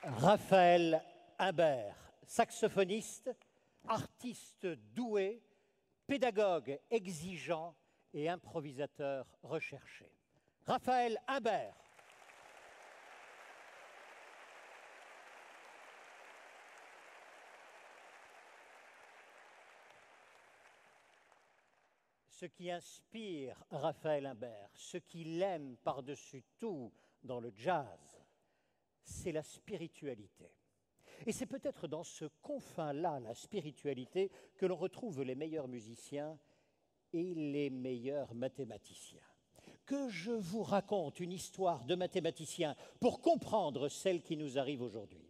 Raphaël Imbert, saxophoniste, artiste doué, pédagogue exigeant et improvisateur recherché. Raphaël Imbert. Ce qui inspire Raphaël Imbert, ce qu'il aime par-dessus tout dans le jazz, c'est la spiritualité. Et c'est peut-être dans ce confin-là, la spiritualité, que l'on retrouve les meilleurs musiciens et les meilleurs mathématiciens. Que je vous raconte une histoire de mathématicien pour comprendre celle qui nous arrive aujourd'hui.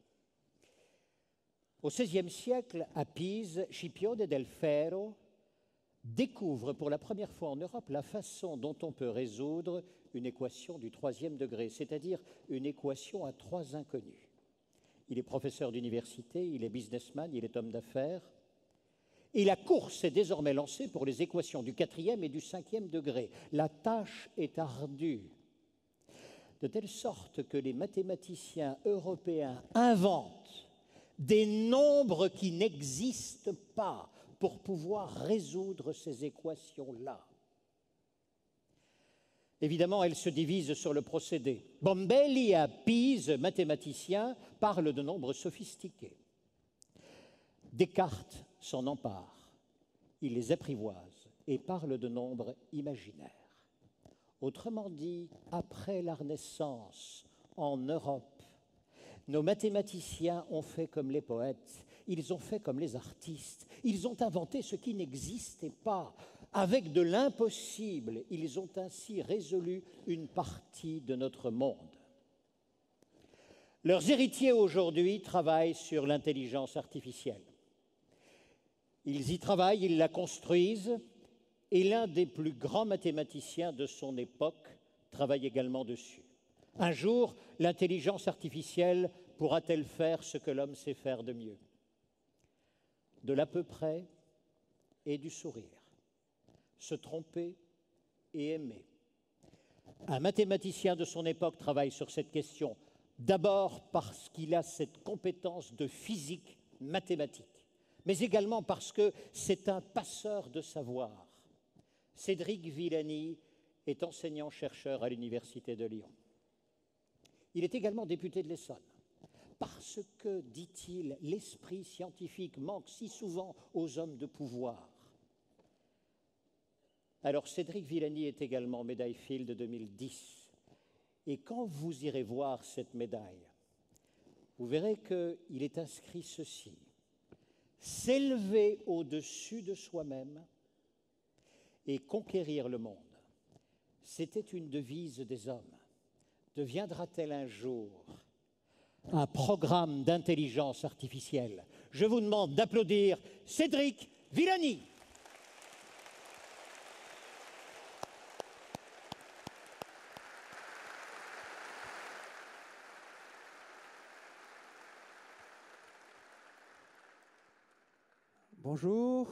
Au XVIe siècle, à Pise, Scipione del Ferro découvre pour la première fois en Europe la façon dont on peut résoudre une équation du troisième degré, c'est-à-dire une équation à trois inconnus. Il est professeur d'université, il est businessman, il est homme d'affaires. Et la course est désormais lancée pour les équations du quatrième et du cinquième degré. La tâche est ardue, de telle sorte que les mathématiciens européens inventent des nombres qui n'existent pas pour pouvoir résoudre ces équations-là. Évidemment, elles se divisent sur le procédé. Bombelli, à Pise, mathématicien, parle de nombres sophistiqués. Descartes s'en empare, il les apprivoise et parle de nombres imaginaires. Autrement dit, après la Renaissance, en Europe, nos mathématiciens ont fait comme les poètes, ils ont fait comme les artistes, ils ont inventé ce qui n'existait pas. Avec de l'impossible, ils ont ainsi résolu une partie de notre monde. Leurs héritiers aujourd'hui travaillent sur l'intelligence artificielle. Ils y travaillent, ils la construisent, et l'un des plus grands mathématiciens de son époque travaille également dessus. Un jour, l'intelligence artificielle pourra-t-elle faire ce que l'homme sait faire de mieux? De l'à peu près et du sourire, se tromper et aimer. Un mathématicien de son époque travaille sur cette question, d'abord parce qu'il a cette compétence de physique mathématique, mais également parce que c'est un passeur de savoir. Cédric Villani est enseignant-chercheur à l'Université de Lyon. Il est également député de l'Essonne, parce que, dit-il, l'esprit scientifique manque si souvent aux hommes de pouvoir. Alors, Cédric Villani est également médaille Fields de 2010. Et quand vous irez voir cette médaille, vous verrez qu'il est inscrit ceci: s'élever au-dessus de soi-même et conquérir le monde. C'était une devise des hommes. Deviendra-t-elle un jour un programme d'intelligence artificielle? Je vous demande d'applaudir Cédric Villani. Bonjour.